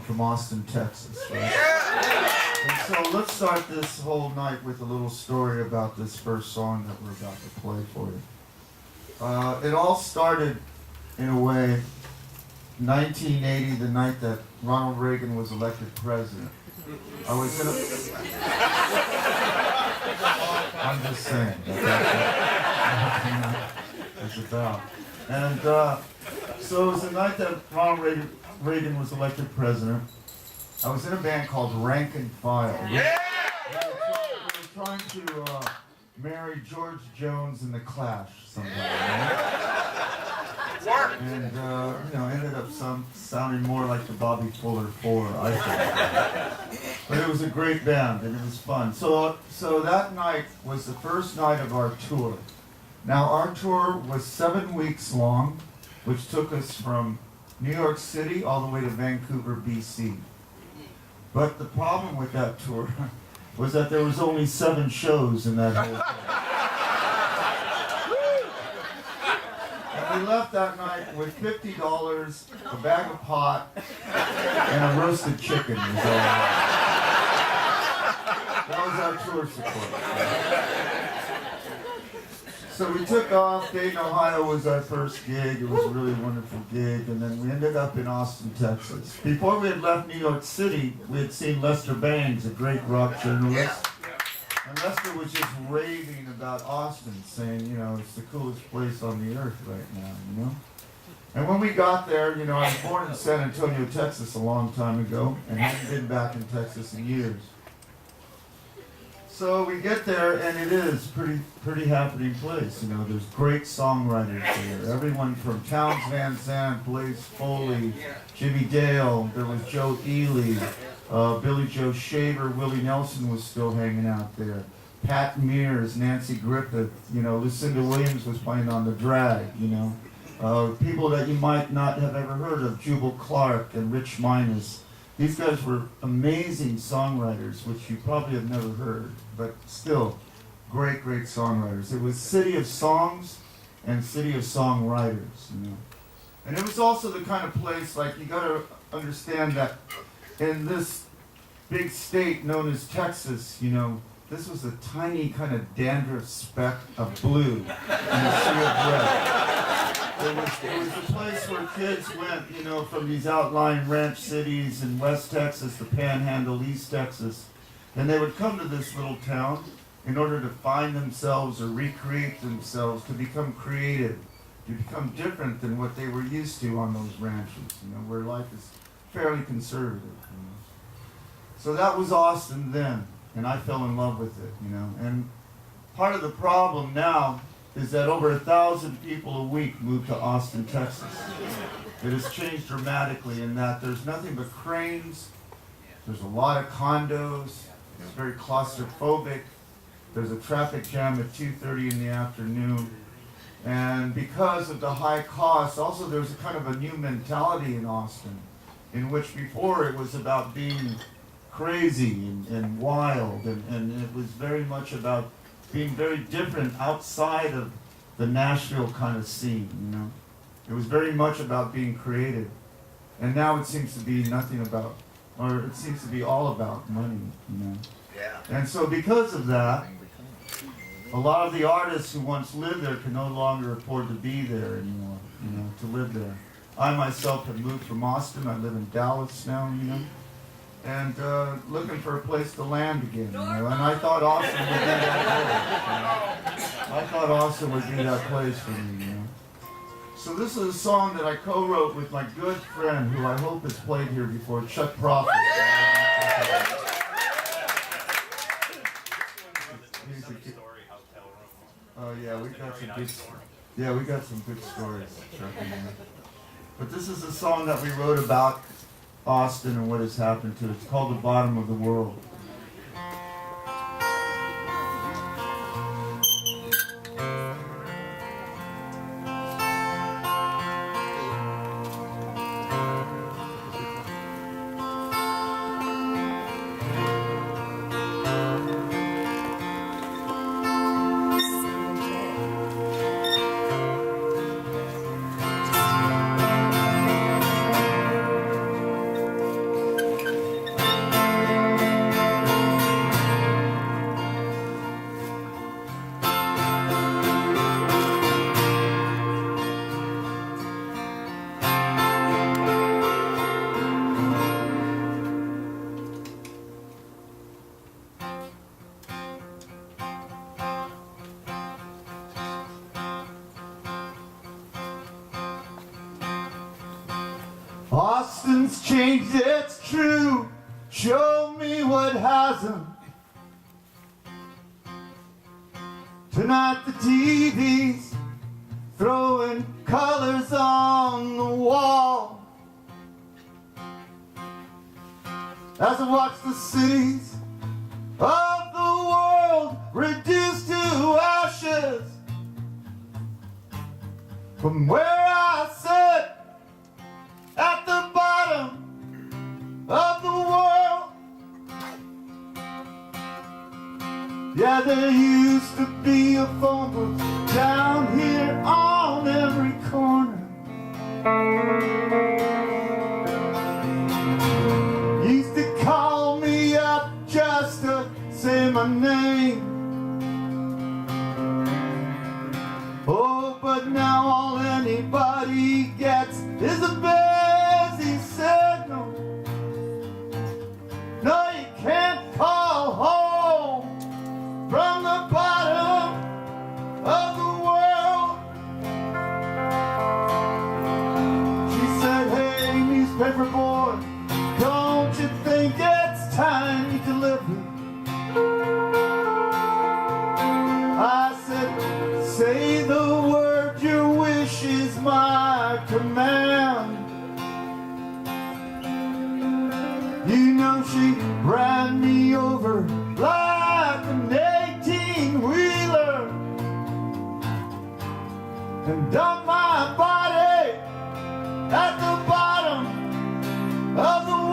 from Austin, Texas, right? And so let's start this whole night with a little story about this first song that we're about to play for you. It all started, in a way, 1980, the night that Ronald Reagan was elected president. I was in a... I'm just saying. That's about. And so it was the night that Ronald Reagan was elected president. I was in a band called Rank and File. Yeah! We were trying to marry George Jones and the Clash somehow. Work! And ended up sounding more like the Bobby Fuller Four, I think. But it was a great band and it was fun. So that night was the first night of our tour. Now our tour was 7 weeks long, which took us from New York City all the way to Vancouver, BC. But the problem with that tour was that there was only 7 shows in that whole thing. And we left that night with $50, a bag of pot, and a roasted chicken. That was our tour support. So we took off. Dayton, Ohio was our first gig. It was a really wonderful gig. And then we ended up in Austin, Texas. Before we had left New York City, we had seen Lester Bangs, a great rock journalist. And Lester was just raving about Austin, saying, it's the coolest place on the earth right now, And when we got there, I was born in San Antonio, Texas a long time ago, and hadn't been back in Texas in years. So we get there, and it is pretty happening place. There's great songwriters there. Everyone from Townes Van Zandt, Blaze Foley, Jimmy Dale. There was Joe Ely, Billy Joe Shaver. Willie Nelson was still hanging out there. Pat Mears, Nancy Griffith. Lucinda Williams was playing on the drag. People that you might not have ever heard of, Jubal Clark and Rich Minus. These guys were amazing songwriters, which you probably have never heard, but still, great songwriters. It was City of Songs and City of Songwriters, And it was also the kind of place, you gotta understand that in this big state known as Texas, this was a tiny kind of dandruff speck of blue in a sea of red. It was a place where kids went, from these outlying ranch cities in West Texas, the Panhandle, East Texas, and they would come to this little town in order to find themselves or recreate themselves, to become creative, to become different than what they were used to on those ranches, where life is fairly conservative. So that was Austin then, and I fell in love with it, And part of the problem now is that over 1,000 people a week move to Austin, Texas. It has changed dramatically in that there's nothing but cranes, there's a lot of condos, it's very claustrophobic, there's a traffic jam at 2:30 in the afternoon, and because of the high costs, also there's a kind of a new mentality in Austin, in which before it was about being crazy and wild, and it was very much about being very different outside of the Nashville kind of scene, It was very much about being creative. And now it seems to be nothing about, or it seems to be all about money, Yeah. And so because of that, a lot of the artists who once lived there can no longer afford to be there anymore, to live there. I myself have moved from Austin. I live in Dallas now, and looking for a place to land again, And I thought Austin would be that place. I thought Austin would be that place for me, So this is a song that I co-wrote with my good friend, who I hope has played here before, Chuck Prophet. Oh yeah, we got some good stories, Chuck. But this is a song that we wrote about Austin and what has happened to it. It's called The Bottom of the World. Austin's changed, it's true. Show me what hasn't. Tonight the TV's throwing colors on the wall. As I watch the cities of the world reduced to ashes, from where I sit at the bottom of the world. Yeah, there used to be a phone booth down here on every corner. Used to call me up just to say my name. Oh, but now all anybody gets is a busy signal. No, you can't call home from the bottom of the world. She said, hey, newspaper boy, don't you think it's time you deliver? I said, say the word, your wish is my command. You know she ran me over like an 18-wheeler and dumped my body at the bottom of the world.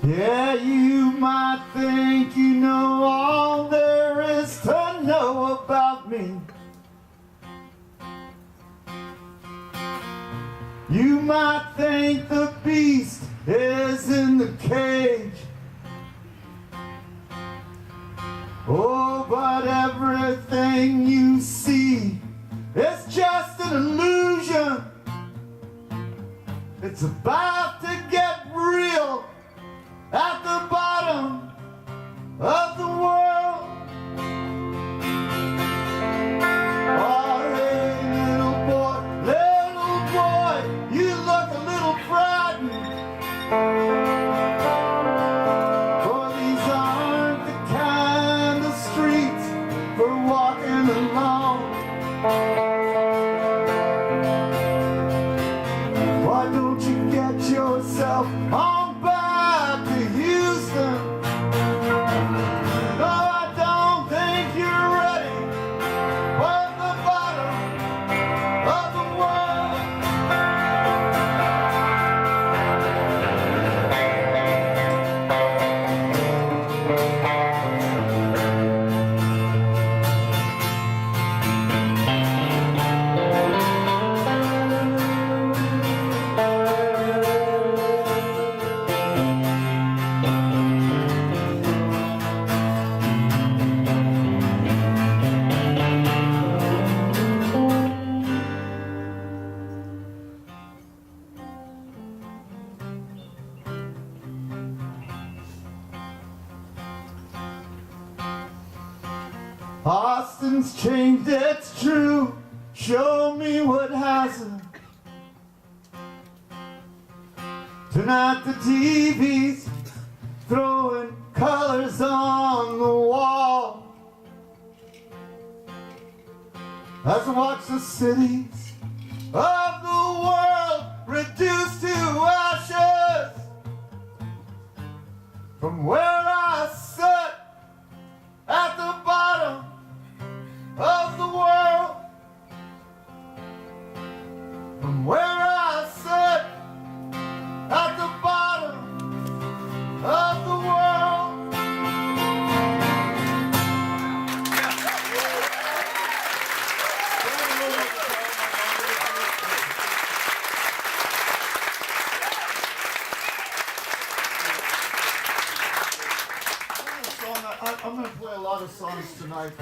Yeah, you might think you know all there is to know about me. You might think the beast is in the cage. Oh, but everything you see is just an illusion. It's about to get real at the bottom of the world. Oh, hey, little boy, you look a little frightened. For these aren't the kind of streets for walking along. Why don't you get yourself on back to Houston? No, I don't think you're ready for the bottom of the world. Austin's changed, it's true. Show me what hasn't. Tonight the TV's throwing colors on the wall. As I watch the cities of the world reduced to ashes, from where I sit at the bottom of the world, from where I sit at the bottom of the world. of songs tonight.